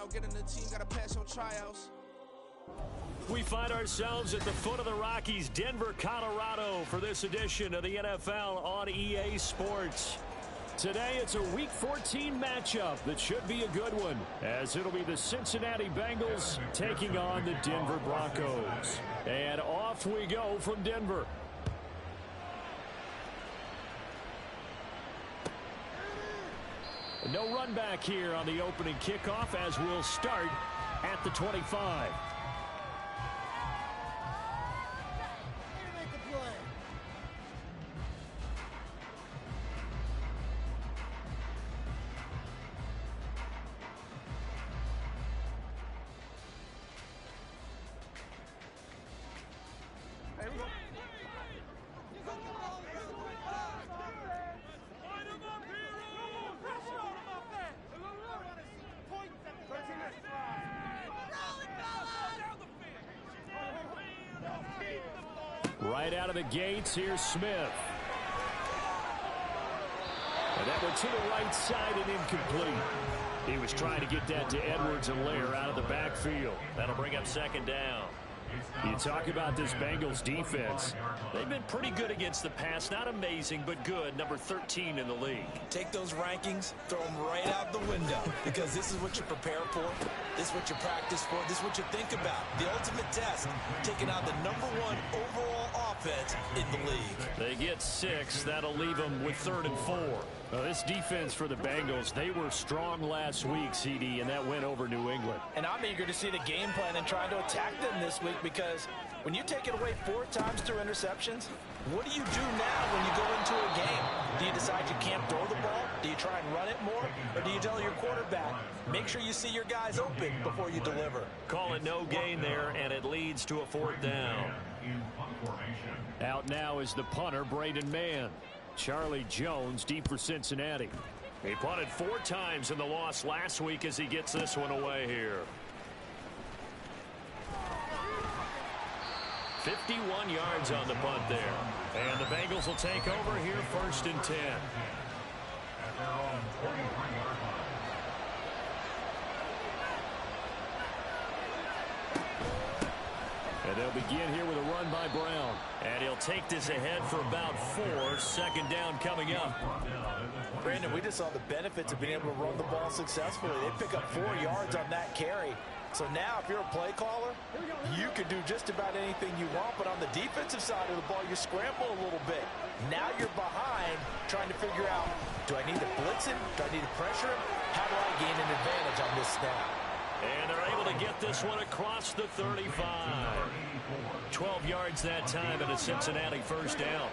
out. Get in the team, gotta pass your tryouts. We find ourselves at the foot of the Rockies, Denver, Colorado, for this edition of the NFL on EA Sports. Today, it's a Week 14 matchup that should be a good one, as it'll be the Cincinnati Bengals taking on the Denver Broncos. And off we go from Denver. No run back here on the opening kickoff, as we'll start at the 25. Right out of the gates, here's Smith. And that went to the right side and incomplete. He was trying to get that to Edwards-Helaire out of the backfield. That'll bring up second down. You talk about this Bengals defense. They've been pretty good against the pass. Not amazing, but good. Number 13 in the league. Take those rankings, throw them right out the window, because this is what you prepare for. This is what you practice for. This is what you think about. The ultimate test, taking out the #1 overall offense in the league. They get 6. That'll leave them with 3rd and 4. This defense for the Bengals, they were strong last week, CD, and that went over New England. And I'm eager to see the game plan and trying to attack them this week, because when you take it away 4 times through interceptions, what do you do now when you go into a game? Do you decide you can't throw the ball? Do you try and run it more? Or do you tell your quarterback, make sure you see your guys open before you deliver? Call it no gain there, and it leads to a 4th down. Out now is the punter, Braden Mann. Charlie Jones deep for Cincinnati. He punted 4 times in the loss last week as he gets this one away here. 51 yards on the punt there. And the Bengals will take over here, 1st and 10. And they'll begin here with a run by Brown. And he'll take this ahead for about 4. Second down coming up. Brandon, we just saw the benefits of being able to run the ball successfully. They pick up 4 yards on that carry. So now if you're a play caller, you can do just about anything you want. But on the defensive side of the ball, you scramble a little bit. Now you're behind trying to figure out, do I need to blitz him? Do I need to pressure him? How do I gain an advantage on this snap? And they're able to get this one across the 35. 12 yards that time and a Cincinnati 1st down.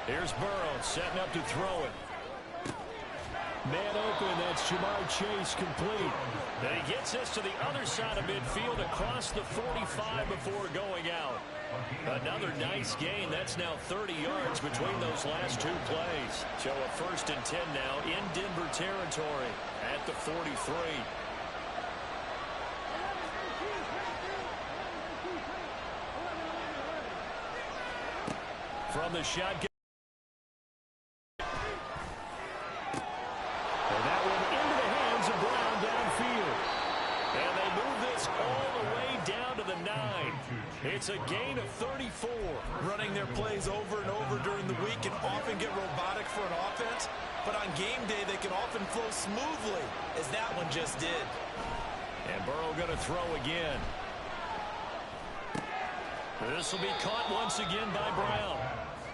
Here's Burrow setting up to throw it. Man open, that's Jamar Chase complete. And he gets this to the other side of midfield across the 45 before going out. Another nice gain. That's now 30 yards between those last 2 plays. So a 1st and 10 now in Denver territory at the 43. From the shotgun. And that one into the hands of Brown downfield. And they move this all the way down to the 9. It's a gain of 34. Running their plays over and over during the week can often get robotic for an offense, but on game day they can often flow smoothly, as that one just did. And Burrow going to throw again. This will be caught once again by Brown.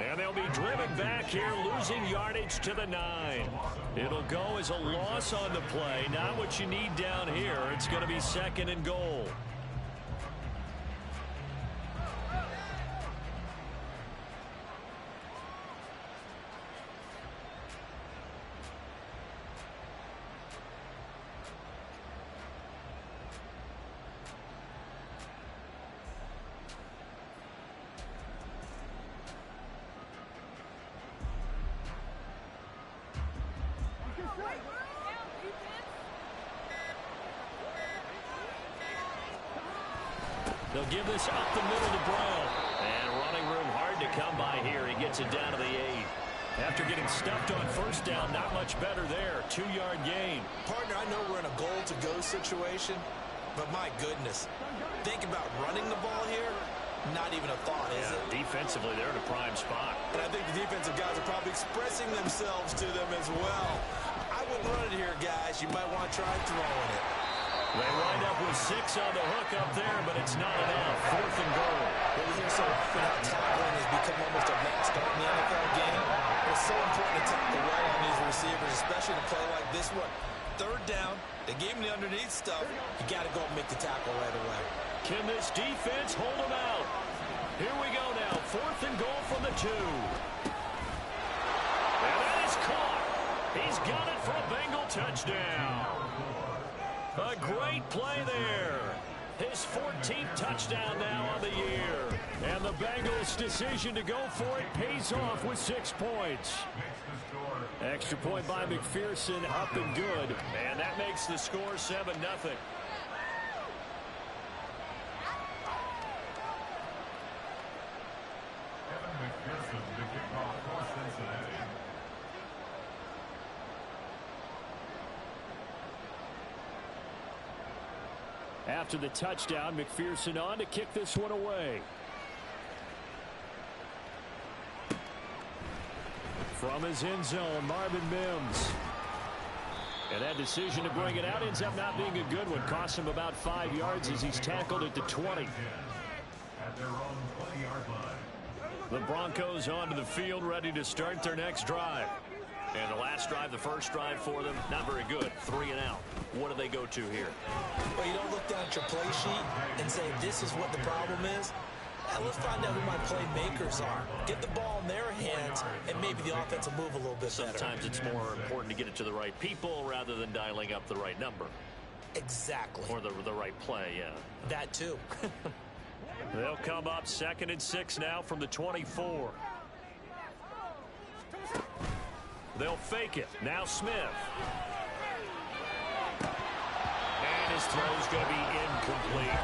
And they'll be driven back here, losing yardage to the 9. It'll go as a loss on the play. Not what you need down here. It's going to be 2nd and goal. They'll give this up the middle to Brown. And running room hard to come by here. He gets it down to the 8. After getting stuffed on first down, not much better there. 2-yard gain. Partner, I know we're in a goal-to-go situation, but my goodness, think about running the ball here. Not even a thought, is it? Defensively, they're in a prime spot. And I think the defensive guys are probably expressing themselves to them as well. I wouldn't run it here, guys. You might want to try throwing it. They wind up with 6 on the hook up there, but it's not enough. 4th and goal. Well, we hear so often how tackling has become almost a must in the NFL game. It's so important to tackle well on these receivers, especially in a play like this one. 3rd down, they gave him the underneath stuff. You got to go and make the tackle right away. Can this defense hold him out? Here we go now. 4th and goal from the 2. And that is caught. He's got it for a Bengal touchdown. A great play there. His 14th touchdown now on the year. And the Bengals' decision to go for it pays off with 6 points. Extra point by McPherson, up and good. And that makes the score 7-0. After the touchdown, McPherson on to kick this one away. From his end zone, Marvin Mims. And that decision to bring it out ends up not being a good one. Costs him about 5 yards as he's tackled at the 20. The Broncos onto the field, ready to start their next drive. And the last drive, the first drive for them, not very good. 3 and out. What do they go to here? Well, you don't look down at your play sheet and say, this is what the problem is. Now, let's find out who my playmakers are. Get the ball in their hands, and maybe the offense will move a little bit better. Sometimes it's more important to get it to the right people rather than dialing up the right number. Exactly. Or the right play, yeah. That, too. They'll come up 2nd and 6 now from the 24. They'll fake it. Now Smith. And his throw's going to be incomplete.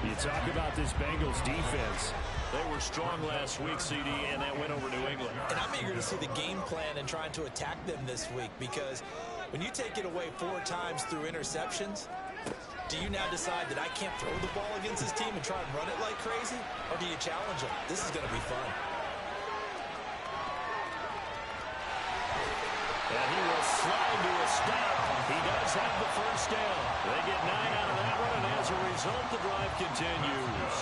You talk about this Bengals defense. They were strong last week, CD, and that went over New England. And I'm eager to see the game plan and trying to attack them this week, because when you take it away 4 times through interceptions, do you now decide that I can't throw the ball against this team and try and run it like crazy? Or do you challenge them? This is going to be fun. And he will slide to a stop. He does have the first down. They get 9 out of that one, and as a result, the drive continues.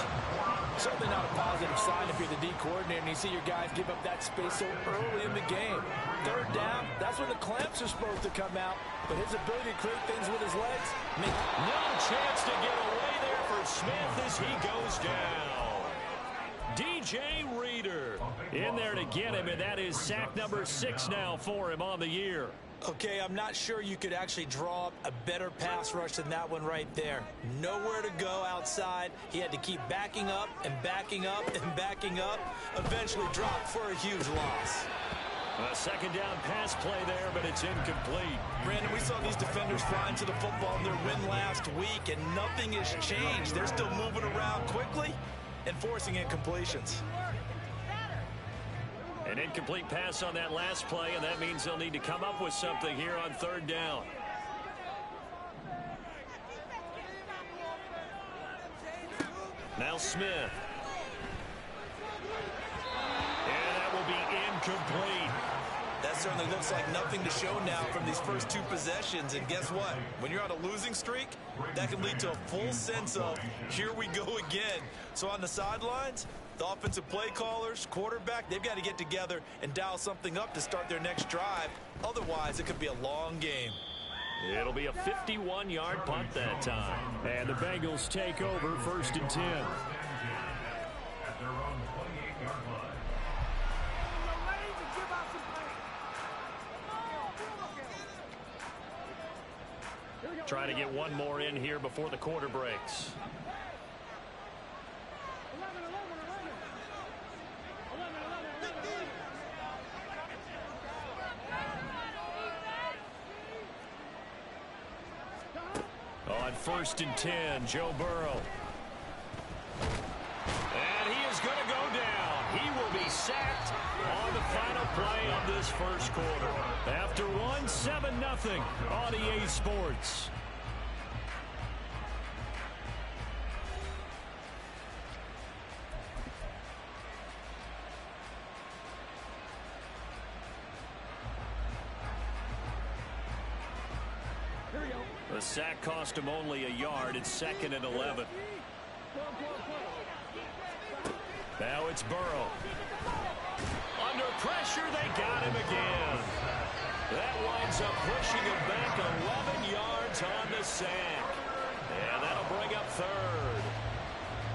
Certainly not a positive sign if you're the D coordinator and you see your guys give up that space so early in the game. 3rd down, that's when the clamps are supposed to come out. But his ability to create things with his legs. No chance to get away there for Smith as he goes down. DJ Reader in there to get him, and that is sack number 6 now for him on the year. Okay, I'm not sure you could actually draw up a better pass rush than that one right there. Nowhere to go outside. He had to keep backing up and backing up and backing up. Eventually dropped for a huge loss. A 2nd down pass play there, but it's incomplete. Brandon, we saw these defenders flying to the football in their win last week, and nothing has changed. They're still moving around quickly and forcing incompletions. An incomplete pass on that last play, and that means they'll need to come up with something here on 3rd down. Now Smith. And that will be incomplete. That certainly looks like nothing to show now from these first 2 possessions. And guess what? When you're on a losing streak, that can lead to a full sense of, here we go again. So on the sidelines, the offensive play callers, quarterback, they've got to get together and dial something up to start their next drive. Otherwise, it could be a long game. It'll be a 51-yard punt that time. And the Bengals take over 1st and 10. Trying to get one more in here before the quarter breaks. On 1st and 10, Joe Burrow. And he is going to go down. He will be sacked on the final play of this first quarter. After one, 7-0 on EA Sports. The sack cost him only a yard. It's 2nd and 11. Now it's Burrow. Under pressure, they got him again. That winds up pushing him back 11 yards on the sack. And that'll bring up 3rd.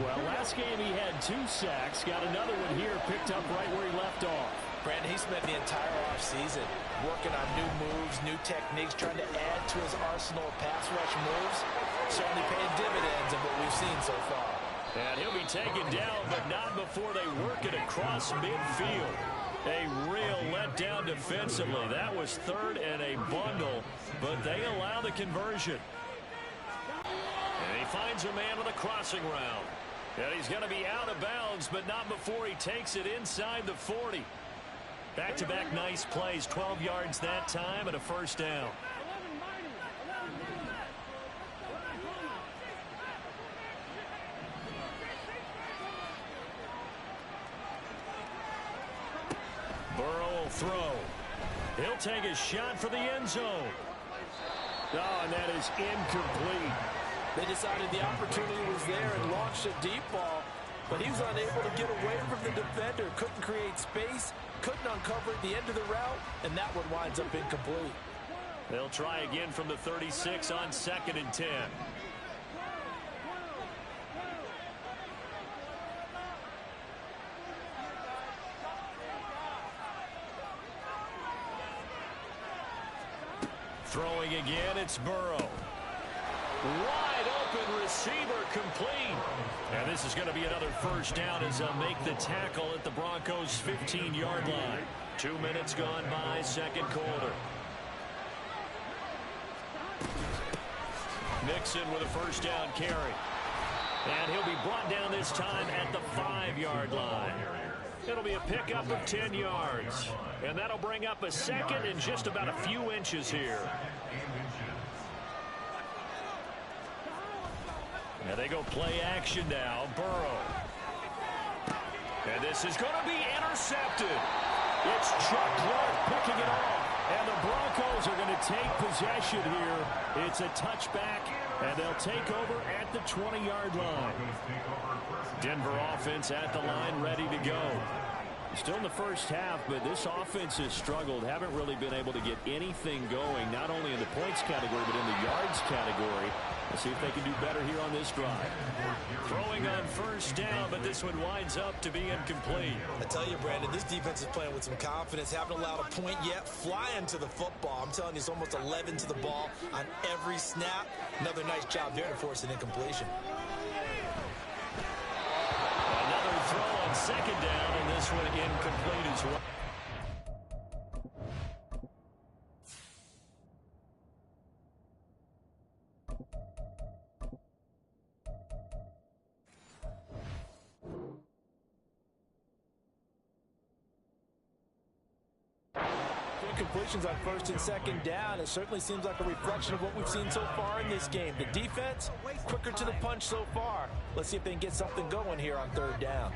Well, last game he had 2 sacks. Got another one here, picked up right where he left off. Brandon, he spent the entire offseason working on new moves, new techniques, trying to add to his arsenal of pass rush moves. Certainly paying dividends in what we've seen so far. And he'll be taken down, but not before they work it across midfield. A real letdown defensively. That was 3rd and a bundle, but they allow the conversion. And he finds a man with a crossing route. And he's going to be out of bounds, but not before he takes it inside the 40. Back-to-back nice plays, 12 yards that time and a first down. Burrow will throw. He'll take a shot for the end zone. Oh, and that is incomplete. They decided the opportunity was there and launched a deep ball, but he was unable to get away from the defender. Couldn't create space, couldn't uncover at the end of the route, and that one winds up incomplete. They'll try again from the 36 on 2nd and 10. Throwing again, it's Burrow. Wide open receiver complete. And this is going to be another first down as they'll make the tackle at the Broncos' 15-yard line. 2 minutes gone by, 2nd quarter. Mixon with a first down carry. And he'll be brought down this time at the 5-yard line. It'll be a pickup of 10 yards. And that'll bring up a 2nd and just about a few inches here. And they go play action now. Burrow. And this is going to be intercepted. It's Chuck Clark picking it off. And the Broncos are going to take possession here. It's a touchback, and they'll take over at the 20-yard line. Denver offense at the line, ready to go. Still in the first half, but this offense has struggled. Haven't really been able to get anything going, not only in the points category, but in the yards category. Let's see if they can do better here on this drive. Throwing on first down, but this one winds up to be incomplete. I tell you, Brandon, this defense is playing with some confidence. Haven't allowed a point yet. Flying to the football. I'm telling you, it's almost 11 to the ball on every snap. Another nice job there to force an incompletion. Another throw on 2nd down, and this one incomplete as well. Completions on 1st and 2nd down. It certainly seems like a reflection of what we've seen so far in this game. The defense, quicker to the punch so far. Let's see if they can get something going here on 3rd down.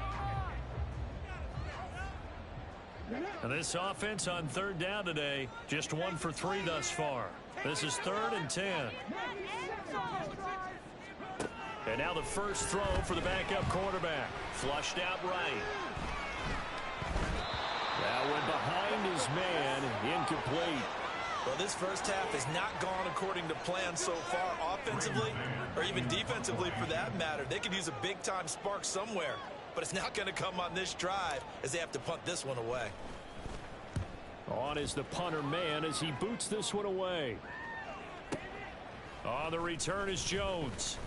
And this offense on 3rd down today, just 1 for 3 thus far. This is 3rd and 10. And now the first throw for the backup quarterback. Flushed out right. That went behind his man, incomplete. Well, this first half has not gone according to plan so far, offensively or even defensively for that matter. They could use a big-time spark somewhere, but it's not going to come on this drive as they have to punt this one away. On is the punter man as he boots this one away. On the return is Jones.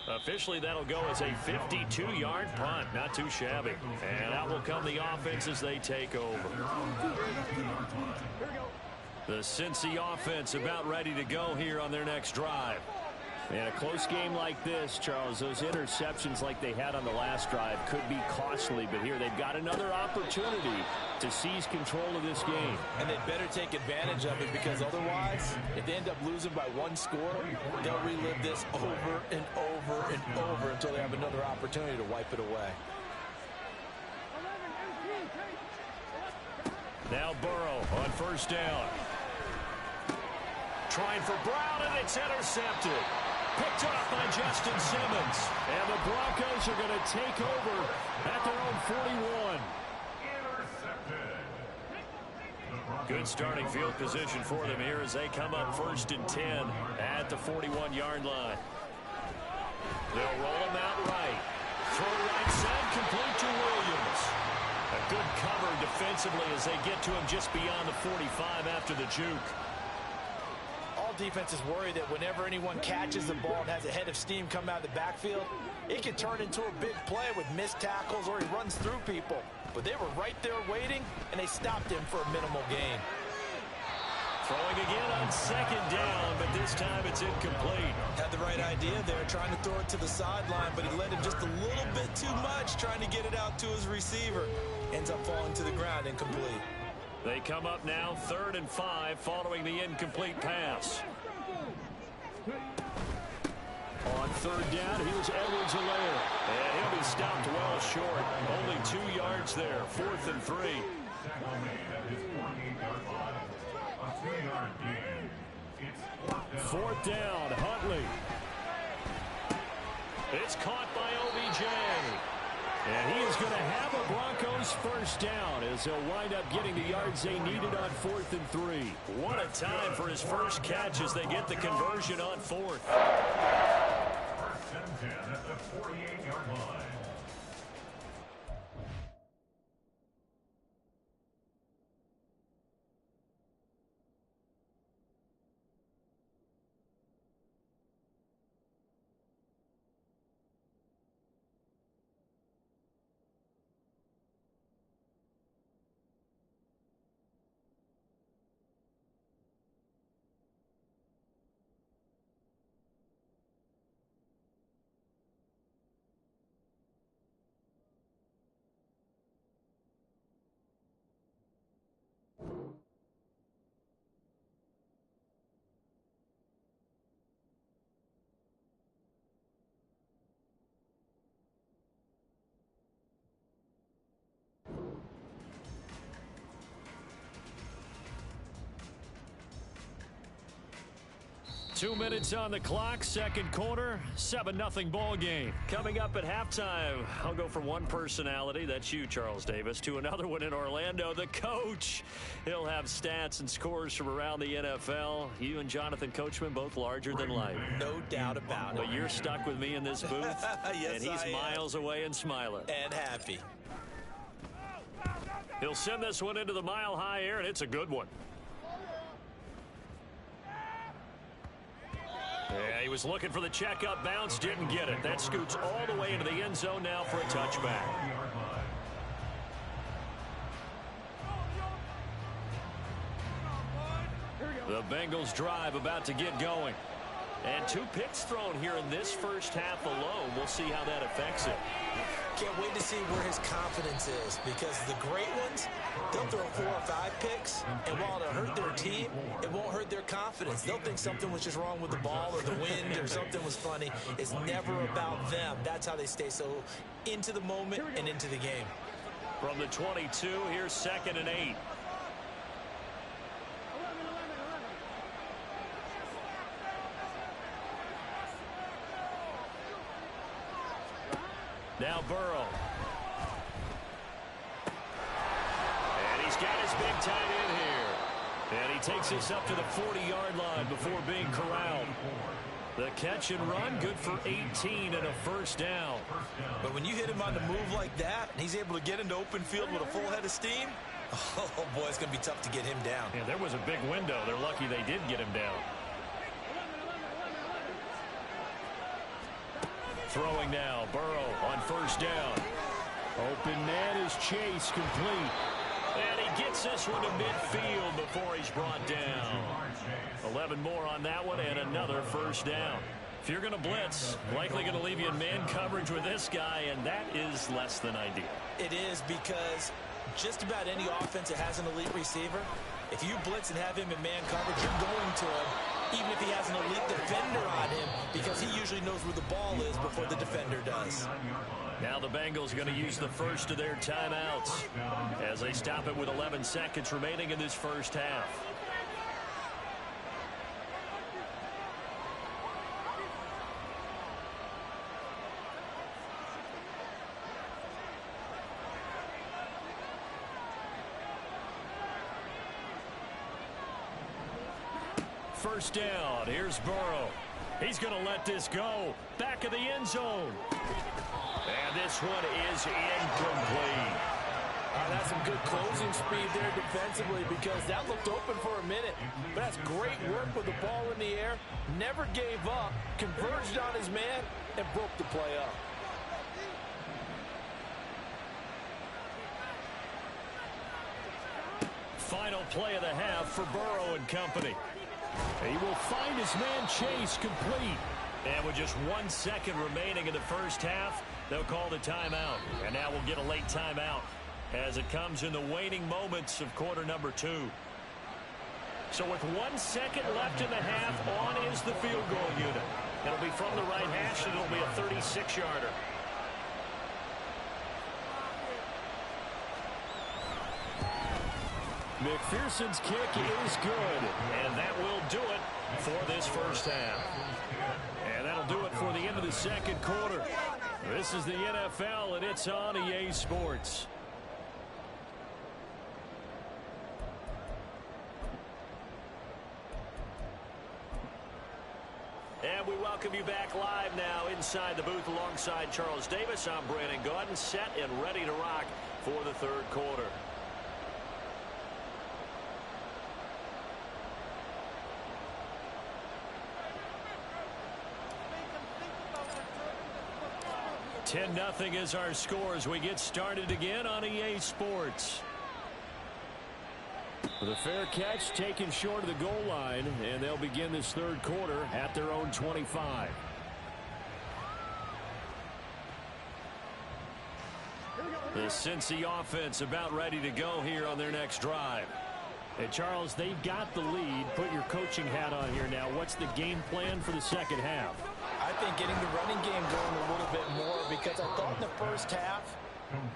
Officially, that'll go as a 52-yard punt. Not too shabby. And out will come the offense as they take over. The Cincy offense about ready to go here on their next drive. In a close game like this, Charles, those interceptions like they had on the last drive could be costly, but here they've got another opportunity to seize control of this game. And they better take advantage of it, because otherwise, if they end up losing by one score, they'll relive this over and over and over until they have another opportunity to wipe it away. Now Burrow on first down. Trying for Brown, and it's intercepted. Picked off by Justin Simmons. And the Broncos are going to take over at their own 41. Good starting field position for them here as they come up 1st and 10 at the 41-yard line. They'll roll him out right. Throw right side, complete to Williams. A good cover defensively as they get to him just beyond the 45 after the juke. All defenses worry that whenever anyone catches the ball and has a head of steam come out of the backfield, it can turn into a big play with missed tackles or he runs through people. But they were right there waiting, and they stopped him for a minimal gain. Throwing again on 2nd down, but this time it's incomplete. Had the right idea there, trying to throw it to the sideline, but he led him just a little bit too much, trying to get it out to his receiver. Ends up falling to the ground, incomplete. They come up now 3rd and 5 following the incomplete pass. On 3rd down, here's Edwards-Helaire. And he'll be stopped well short. Only 2 yards there. 4th and 3. 4th down, Huntley. It's caught by OBJ. And he is going to have a Broncos first down as they'll wind up getting the yards they needed on 4th and 3. What a time for his first catch as they get the conversion on 4th. 1st and 10 at the 48-yard line. Two minutes on the clock, 2nd quarter, 7-0 ball game. Coming up at halftime, I'll go from one personality, that's you, Charles Davis, to another one in Orlando, the coach. He'll have stats and scores from around the NFL. You and Jonathan Coachman both larger than life. No doubt about it. But you're stuck with me in this booth, yes, and he's miles away and smiling. And happy. He'll send this one into the mile-high air, and it's a good one. Yeah, he was looking for the check-up bounce, didn't get it. That scoots all the way into the end zone now for a touchback. The Bengals drive about to get going. And 2 picks thrown here in this first half alone. We'll see how that affects it. Can't wait to see where his confidence is, because the great ones, they'll throw 4 or 5 picks, and while it'll hurt their team, it won't hurt their confidence. They'll think something was just wrong with the ball or the wind or something was funny. It's never about them. That's how they stay so into the moment and into the game. From the 22, here's 2nd and 8. Now Burrow. And he's got his big tight end here. And he takes us up to the 40-yard line before being corralled. The catch and run, good for 18 and a first down. But when you hit him on the move like that, and he's able to get into open field with a full head of steam, oh boy, it's going to be tough to get him down. Yeah, there was a big window. They're lucky they did get him down. Throwing now, Burrow on first down. Open man is Chase, complete. And he gets this one to midfield before he's brought down. 11 more on that one and another first down. If you're going to blitz, likely going to leave you in man coverage with this guy, and that is less than ideal. It is, because just about any offense that has an elite receiver, if you blitz and have him in man coverage, you're going to him, even if he has an elite defender on him, because he usually knows where the ball is before the defender does. Now the Bengals are going to use the first of their timeouts as they stop it with 11 seconds remaining in this first half. First down. Here's Burrow. He's going to let this go. Back of the end zone. And this one is incomplete. That's some good closing speed there defensively, because that looked open for a minute. But that's great work with the ball in the air. Never gave up. Converged on his man and broke the play up. Final play of the half for Burrow and company. He will find his man Chase complete. And with just 1 second remaining in the first half, they'll call the timeout. And now we'll get a late timeout as it comes in the waning moments of quarter number 2. So with 1 second left in the half, on is the field goal unit. It'll be from the right hash, and it'll be a 36-yarder. McPherson's kick is good, and that will do it for this first half. And that'll do it for the end of the second quarter. This is the NFL, and it's on EA Sports. And we welcome you back live now inside the booth alongside Charles Davis. I'm Brandon Gaudin, set and ready to rock for the third quarter. $10-0 is our score as we get started again on EA Sports. With a fair catch taken short of the goal line, and they'll begin this third quarter at their own 25. The Cincy offense about ready to go here on their next drive. Hey, Charles, they've got the lead. Put your coaching hat on here now. What's the game plan for the second half? I think getting the running game going a little bit more, because I thought in the first half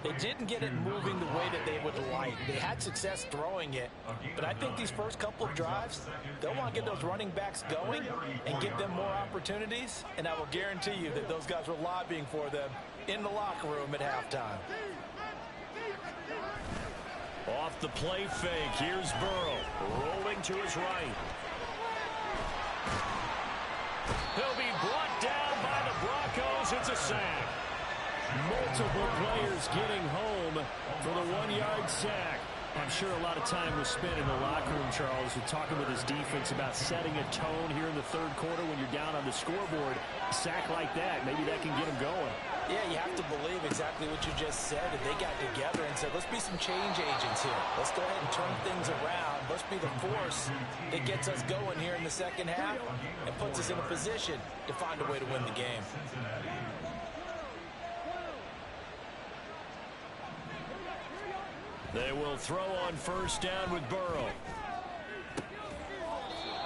they didn't get it moving the way that they would like. They had success throwing it, but I think these first couple of drives, they'll want to get those running backs going and give them more opportunities, and I will guarantee you that those guys were lobbying for them in the locker room at halftime. Off the play fake, here's Burrow, rolling to his right. He'll be brought down by the Broncos. It's a sack. Multiple players getting home for the 1-yard sack. I'm sure a lot of time was spent in the locker room, Charles, with talking with his defense about setting a tone here in the third quarter when you're down on the scoreboard. A sack like that, maybe that can get him going. Yeah, you have to believe exactly what you just said. That they got together and said, let's be some change agents here. Let's go ahead and turn things around. Let's be the force that gets us going here in the second half and puts us in a position to find a way to win the game. They will throw on first down with Burrow.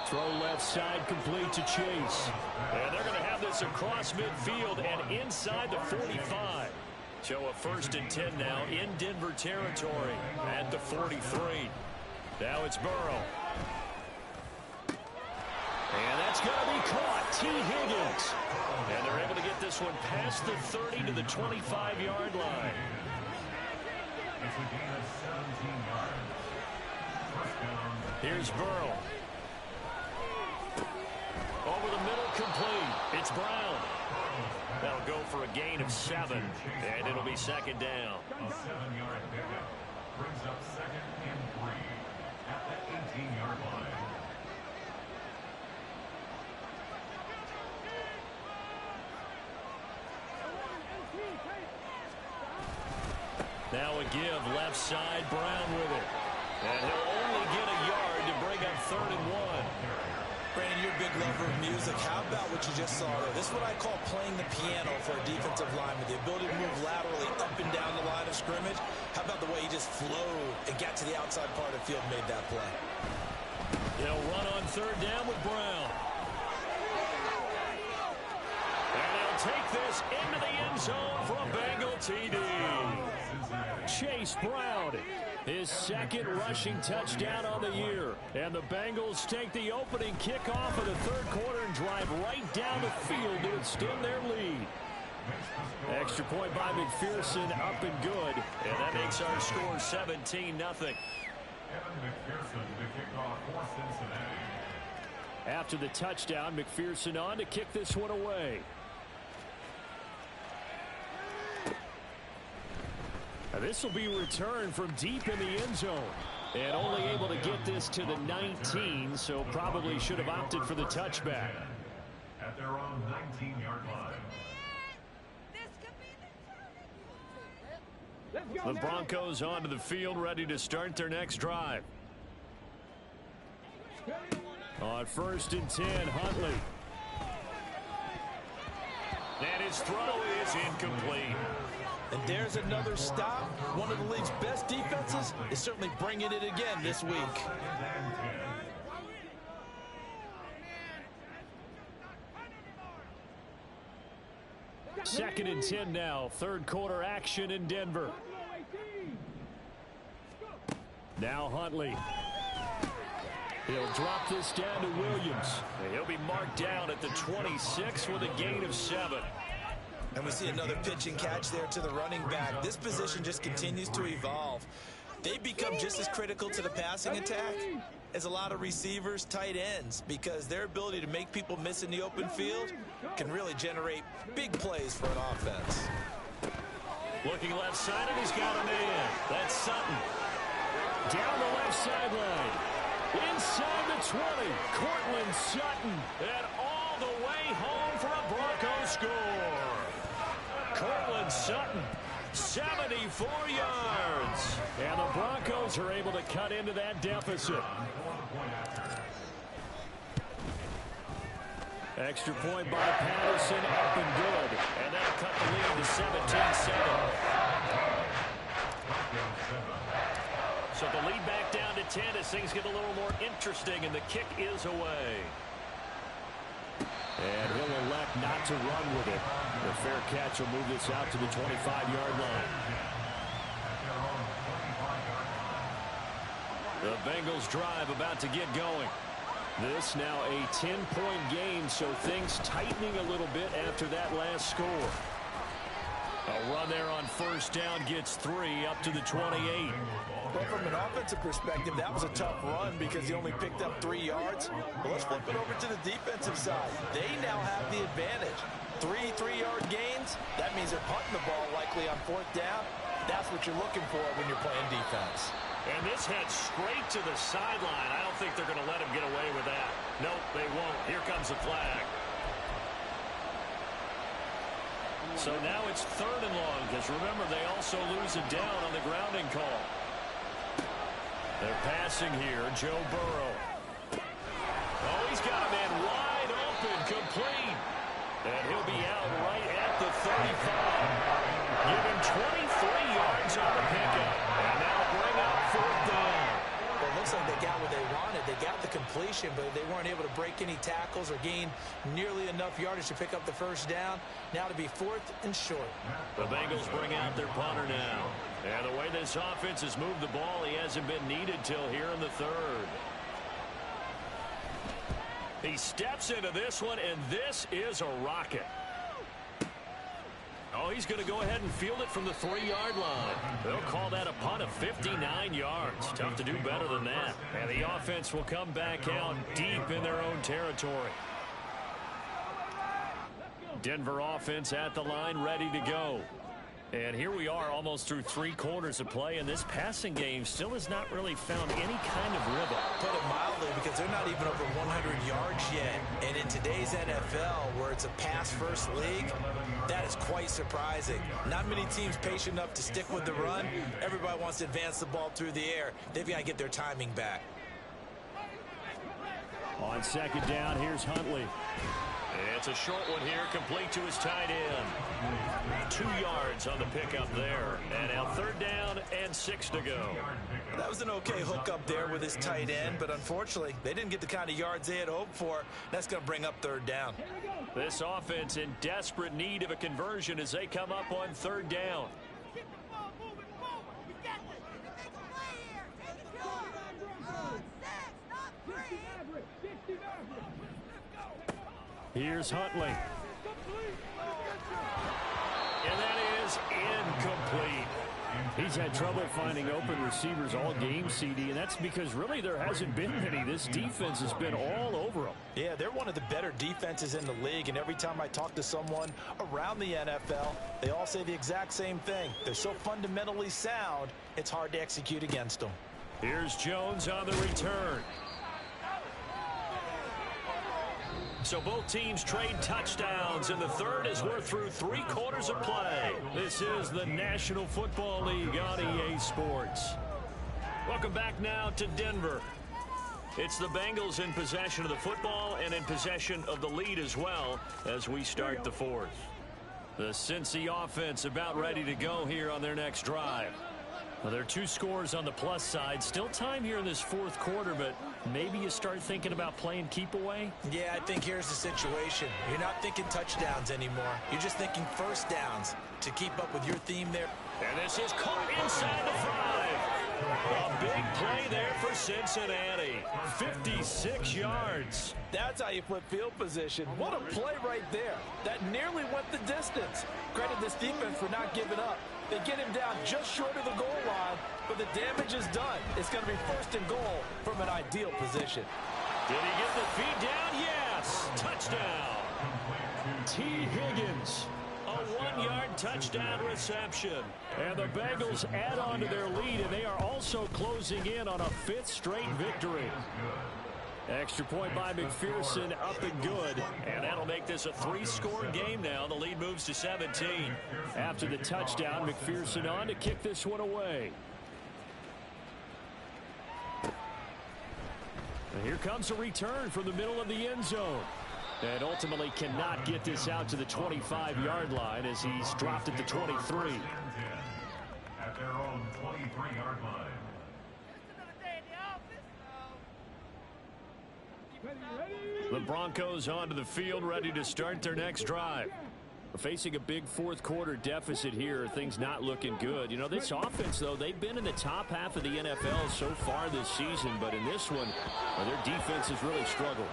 Throw left side complete to Chase. And they're going to have this across midfield and inside the 45. So a 1st and 10 now in Denver territory at the 43. Now it's Burrow. And that's going to be caught. T. Higgins. And they're able to get this one past the 30 to the 25-yard line. It's a gain of 17 yards. First down. Here's Burrow. Over the middle, complete. It's Brown. That'll go for a gain of 7, and it'll be second down. A 7-yard pickup brings up 2nd and 3 at the 18-yard line. Now a give, left side, Brown with it. And he'll only get a yard to bring up 3rd and 1. Brandon, you're a big lover of music. Look, how about what you just saw there? This is what I call playing the piano for a defensive lineman. The ability to move laterally up and down the line of scrimmage. How about the way he just flowed and got to the outside part of the field and made that play? They'll run on third down with Brown. And they'll take this into the end zone for a Bengal TD. Chase Brown, his second rushing touchdown on the year. And the Bengals take the opening kickoff of the third quarter and drive right down the field to extend their lead. Extra point by McPherson, up and good. And that makes our score 17-0. Evan McPherson to kick off for Cincinnati. After the touchdown, McPherson on to kick this one away. Now this will be returned from deep in the end zone. And only able to get this to the 19, so probably should have opted for the touchback. At their own 19-yard line. The Broncos onto the field, ready to start their next drive. On 1st and 10, Huntley. And his throw is incomplete. And there's another stop. One of the league's best defenses is certainly bringing it again this week. 2nd and 10 now. Third quarter action in Denver. Now Huntley. He'll drop this down to Williams. He'll be marked down at the 26 with a gain of 7. And we see another pitch and catch there to the running back. This position just continues to evolve. They become just as critical to the passing attack as a lot of receivers, tight ends, because their ability to make people miss in the open field can really generate big plays for an offense. Looking left side, and he's got a man. That's Sutton. Down the left sideline. Inside the 20, Cortland Sutton. And all the way home for a Broncos score. Cortland Sutton, 74 yards. And the Broncos are able to cut into that deficit. Extra point by Patterson, up and good. And that'll cut the lead to 17-7. So the lead back down to 10 as things get a little more interesting, and the kick is away. And he'll elect not to run with it. The fair catch will move this out to the 25-yard line. The Bengals drive about to get going. This now a 10-point game, so things tightening a little bit after that last score. A run there on 1st down gets 3 up to the 28. Well, from an offensive perspective, that was a tough run because he only picked up 3 yards. But let's flip it over to the defensive side. They now have the advantage. 3 3-yard gains, that means they're punting the ball likely on 4th down. That's what you're looking for when you're playing defense. And this heads straight to the sideline. I don't think they're going to let him get away with that. Nope, they won't. Here comes the flag. So now it's 3rd and long, because remember, they also lose it down on the grounding call. They're passing here, Joe Burrow. Oh, he's got a man wide open, complete. And he'll be out right at the 35. Give him 23 yards on the pickup. And now bring up 4th down. Well, it looks like they got what they wanted. They got the completion, but they weren't able to break any tackles or gain nearly enough yardage to pick up the 1st down. Now to be 4th and short. The Bengals bring out their punter now. And the way this offense has moved the ball, he hasn't been needed till here in the 3rd. He steps into this one, and this is a rocket. Oh, he's going to go ahead and field it from the 3-yard line. They'll call that a punt of 59 yards. Tough to do better than that. And the offense will come back out deep in their own territory. Denver offense at the line, ready to go. And here we are almost through 3 quarters of play, and this passing game still has not really found any kind of rhythm. Put it mildly, because they're not even over 100 yards yet. And in today's NFL, where it's a pass-first league, that is quite surprising. Not many teams patient enough to stick with the run. Everybody wants to advance the ball through the air. They've got to get their timing back. On second down, here's Huntley. It's a short one here, complete to his tight end. 2 yards on the pickup there. And now third down and 6 to go. That was an okay hookup there with his tight end, but unfortunately, they didn't get the kind of yards they had hoped for. That's going to bring up third down. This offense in desperate need of a conversion as they come up on third down. Here's Huntley. And that is incomplete. He's had trouble finding open receivers all game, CD, and that's because really there hasn't been many. This defense has been all over them. Yeah, they're one of the better defenses in the league, and every time I talk to someone around the NFL, they all say the exact same thing. They're so fundamentally sound, it's hard to execute against them. Here's Jones on the return. So both teams trade touchdowns in the third as we're through 3 quarters of play. This is the National Football League on EA Sports. Welcome back now to Denver. It's the Bengals in possession of the football and in possession of the lead as well as we start the fourth. The Cincy offense about ready to go here on their next drive. Well, there are 2 scores on the plus side. Still time here in this fourth quarter, but maybe you start thinking about playing keep away? Yeah, I think here's the situation. You're not thinking touchdowns anymore. You're just thinking first downs to keep up with your theme there. And this is caught inside the 5. A big play there for Cincinnati. 56 yards. That's how you flip field position. What a play right there. That nearly went the distance. Credit this defense for not giving up. They get him down just short of the goal line, but the damage is done. It's going to be first and goal from an ideal position. Did he get the feet down? Yes. Touchdown. T. Higgins. A 1-yard touchdown reception. And the Bengals add on to their lead, and they are also closing in on a 5th straight victory. Extra point by McPherson, up and good. And that'll make this a 3-score game now. The lead moves to 17. After the touchdown, McPherson on to kick this one away. And here comes a return from the middle of the end zone. And ultimately cannot get this out to the 25-yard line as he's dropped at the 23. At their own 23-yard line. The Broncos onto the field, ready to start their next drive. We're facing a big fourth quarter deficit here. Things not looking good. You know, this offense, though, they've been in the top half of the NFL so far this season, but in this one, their defense has really struggled.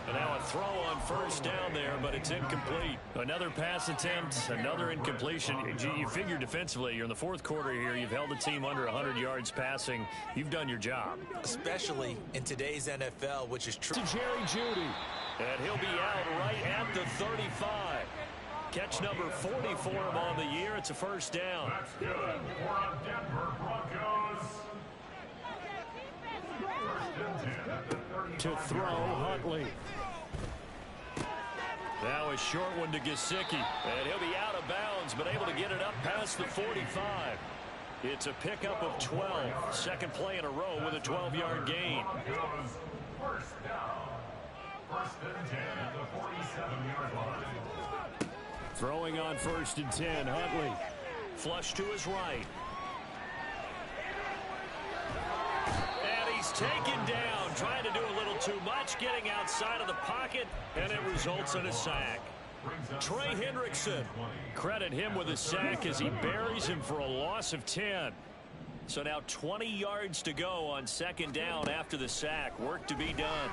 And now a throw on first down there, but it's incomplete. Another pass attempt, another incompletion. You figure defensively, you're in the fourth quarter here. You've held the team under 100 yards passing. You've done your job. Especially in today's NFL, which is true. To Jerry Jeudy. And he'll be out right at the 35. Catch number 40 for him on the year. It's a first down. That's good for our Denver Broncos. First and 10 at the 35. To throw, Huntley. Now a short one to Gesicki. And he'll be out of bounds, but able to get it up past the 45. It's a pickup of 12. Second play in a row with a 12-yard gain. Broncos first down. First and 10 at the 47-yard line. Throwing on first and 10, Huntley. Flush to his right. And he's taken down, trying to do a little too much, getting outside of the pocket, and it results in a sack. Trey Hendrickson, credit him with a sack as he buries him for a loss of 10. So now 20 yards to go on second down after the sack. Work to be done.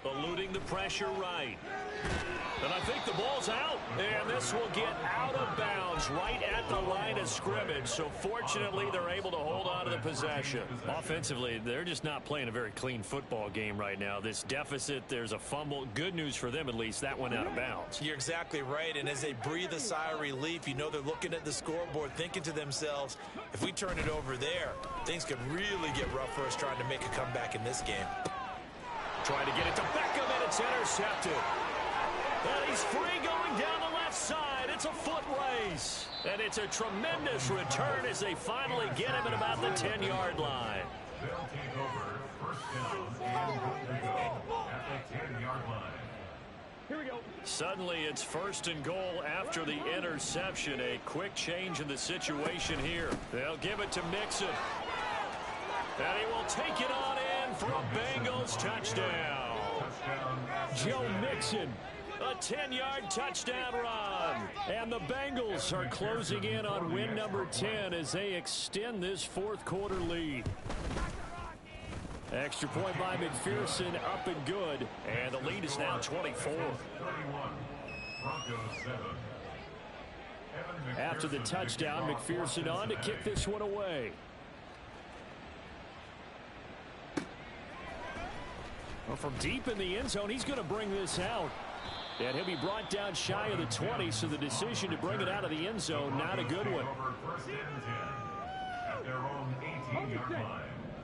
Eluding the pressure right. And I think the ball's out. And this will get out of bounds right at the line of scrimmage. So fortunately, they're able to hold on to the possession. Offensively, they're just not playing a very clean football game right now. This deficit, there's a fumble. Good news for them, at least. That went out of bounds. You're exactly right. And as they breathe a sigh of relief, you know they're looking at the scoreboard, thinking to themselves, if we turn it over there, things could really get rough for us trying to make a comeback in this game. Trying to get it to Beckham, and it's intercepted. And he's free going down the left side. It's a foot race. And it's a tremendous return as they finally get him at about the 10-yard line. They'll take over first down and good to go at the Suddenly it's first and goal after the interception. A quick change in the situation here. They'll give it to Mixon. And he will take it on in for a Bengals touchdown. Joe Mixon, a 10-yard touchdown run. And the Bengals are closing in on win number 10 as they extend this fourth quarter lead. Extra point by McPherson, up and good. And the lead is now 24. After the touchdown, McPherson on to kick this one away. Well, from deep in the end zone, he's going to bring this out. And he'll be brought down shy of the 20, so the decision to bring it out of the end zone, not a good one.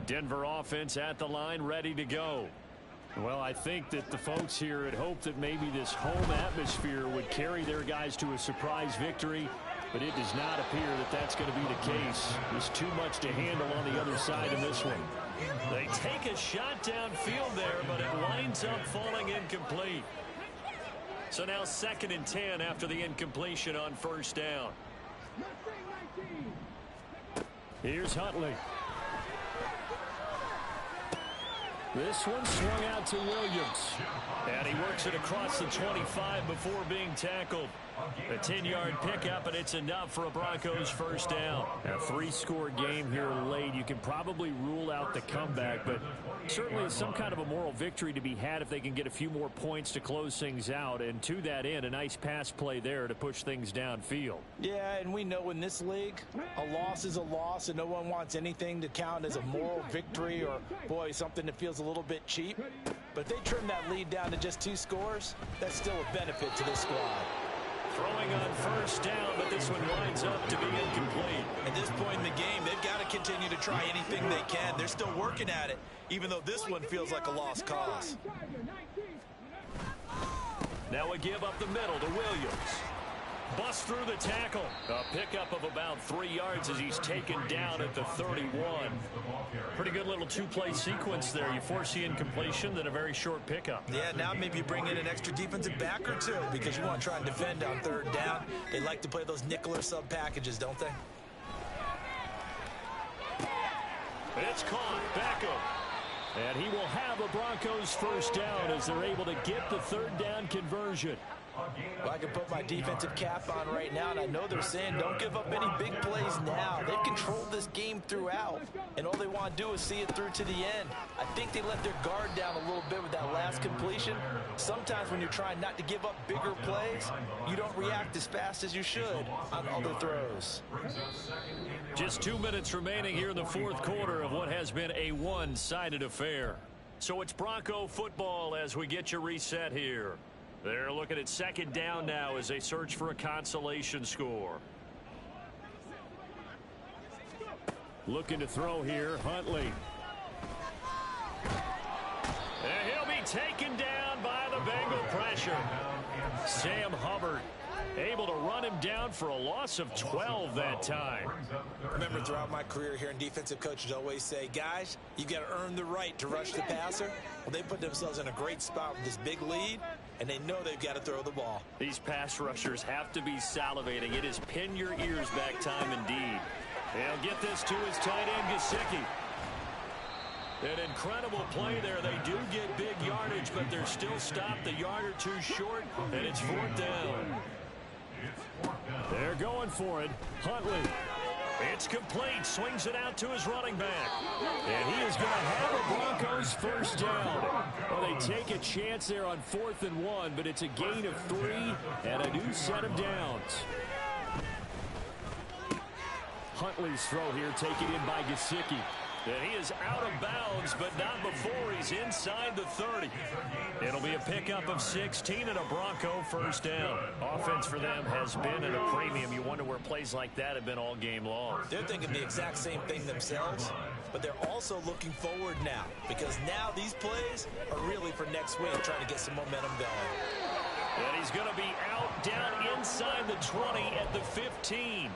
Denver offense at the line, ready to go. Well, I think that the folks here had hoped that maybe this home atmosphere would carry their guys to a surprise victory, but it does not appear that that's going to be the case. There's too much to handle on the other side in this one. They take a shot downfield there, but it winds up falling incomplete. So now 2nd and 10 after the incompletion on first down. Here's Huntley. This one swung out to Williams. And he works it across the 25 before being tackled. A 10-yard pickup, and it's enough for a Broncos first down. A 3-score game here late. You can probably rule out the comeback, but certainly some kind of a moral victory to be had if they can get a few more points to close things out. And to that end, a nice pass play there to push things downfield. Yeah, and we know in this league, a loss is a loss, and no one wants anything to count as a moral victory or, boy, something that feels a little bit cheap. But if they trim that lead down to just 2 scores, that's still a benefit to this squad. Throwing on first down, but this one winds up to be incomplete. At this point in the game, they've got to continue to try anything they can. They're still working at it, even though this one feels like a lost cause. Now a give up the middle to Williams. Bust through the tackle. A pickup of about 3 yards as he's taken down at the 31. Pretty good little 2-play sequence there. You force the incompletion, then a very short pickup. Yeah, now maybe you bring in an extra defensive back or 2 because you want to try and defend on 3rd down. They like to play those nickel or sub packages, don't they? It's caught. Beckham. And he will have a Broncos first down as they're able to get the 3rd down conversion. Well, I can put my defensive cap on right now, and I know they're saying don't give up any big plays now. They've controlled this game throughout, and all they want to do is see it through to the end. I think they let their guard down a little bit with that last completion. Sometimes when you're trying not to give up bigger plays, you don't react as fast as you should on other throws. Just 2 minutes remaining here in the fourth quarter of what has been a one-sided affair. So it's Bronco football as we get you reset here. They're looking at 2nd down now as they search for a consolation score. Looking to throw here, Huntley. And he'll be taken down by the Bengal pressure. Sam Hubbard able to run him down for a loss of 12 that time. Remember, throughout my career here in defensive coaches always say, guys, you got to earn the right to rush the passer. Well, they put themselves in a great spot with this big lead, and they know they've got to throw the ball. These pass rushers have to be salivating. It is pin your ears back time indeed. They'll get this to his tight end, Gesicki. An incredible play there. They do get big yardage, but they're still stopped a yard or 2 short, and it's 4th down. They're going for it. Huntley. It's complete. Swings it out to his running back. And he is going to have a Broncos first down. Well, they take a chance there on 4th and 1, but it's a gain of 3 and a new set of downs. Huntley's throw here taken in by Gesicki. And he is out of bounds, but not before he's inside the 30. It'll be a pickup of 16 and a Bronco first down. Offense for them has been at a premium. You wonder where plays like that have been all game long. They're thinking the exact same thing themselves, but they're also looking forward now because now these plays are really for next week, trying to get some momentum going. And he's going to be out down inside the 20 at the 15.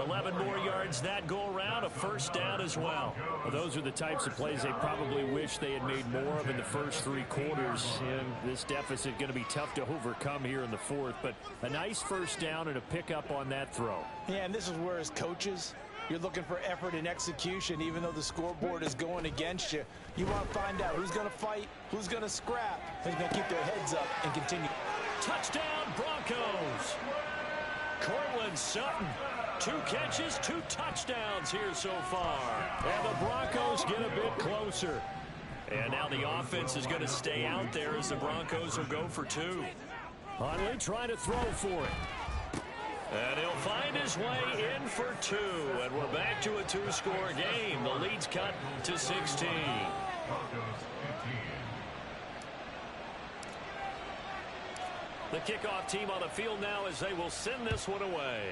11 more yards that go around, a first down as well. Well, those are the types of plays they probably wish they had made more of in the first 3 quarters. And this deficit going to be tough to overcome here in the fourth. But a nice first down and a pickup on that throw. Yeah, and this is where as coaches, you're looking for effort and execution. Even though the scoreboard is going against you, you want to find out who's going to fight, who's going to scrap, who's going to keep their heads up and continue. Touchdown, Broncos. Cortland Sutton. 2 catches, 2 touchdowns here so far. And the Broncos get a bit closer. And now the offense is going to stay out there as the Broncos will go for 2. Huntley trying to throw for it. And he'll find his way in for 2. And we're back to a 2-score game. The lead's cut to 16. The kickoff team on the field now as they will send this one away.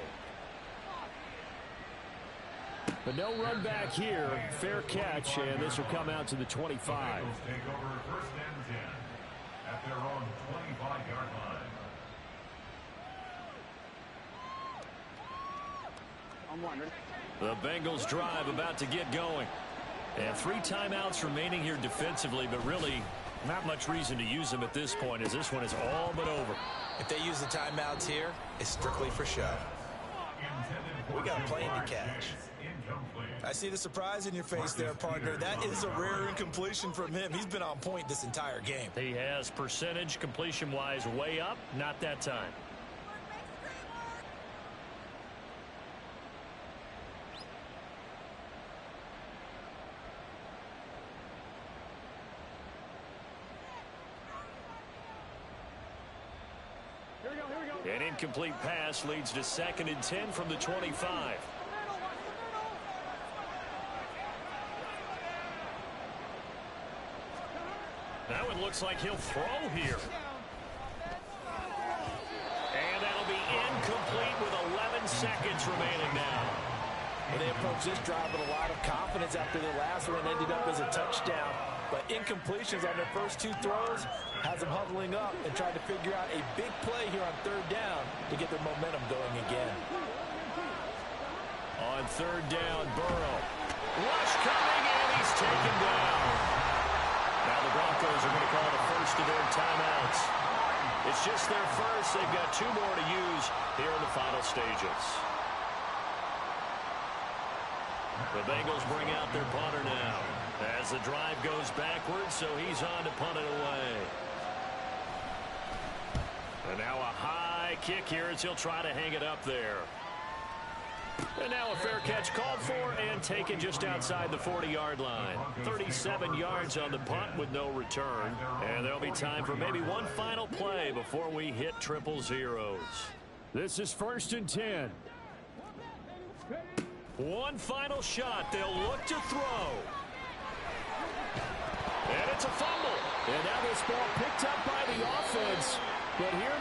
But no run back here. Fair catch, and this will come out to the 25. Take over first and 10 at their own 25-yard line. The Bengals drive about to get going. And 3 timeouts remaining here defensively, but really not much reason to use them at this point as this one is all but over. If they use the timeouts here, it's strictly for show. We got a plane to catch. I see the surprise in your face there, partner. That is a rare incompletion from him. He's been on point this entire game. He has percentage completion-wise way up, not that time. An incomplete pass leads to 2nd and 10 from the 25. Now it looks like he'll throw here. And that'll be incomplete with 11 seconds remaining now. Well, they approached this drive with a lot of confidence after their last one ended up as a touchdown. But incompletions on their first 2 throws has them huddling up and trying to figure out a big play here on 3rd down to get their momentum going again. On 3rd down, Burrow. Rush coming, and he's taken down. Now the Broncos are going to call the first of their timeouts. It's just their first. They've got 2 more to use here in the final stages. The Bengals bring out their punter now as the drive goes backwards, so he's on to punt it away. And now a high kick here as he'll try to hang it up there. And now a fair catch called for and taken just outside the 40-yard line. 37 yards on the punt with no return. And there'll be time for maybe one final play before we hit 000. This is 1st and 10. One final shot. They'll look to throw. And it's a fumble. And now this ball picked up by the offense. But here in the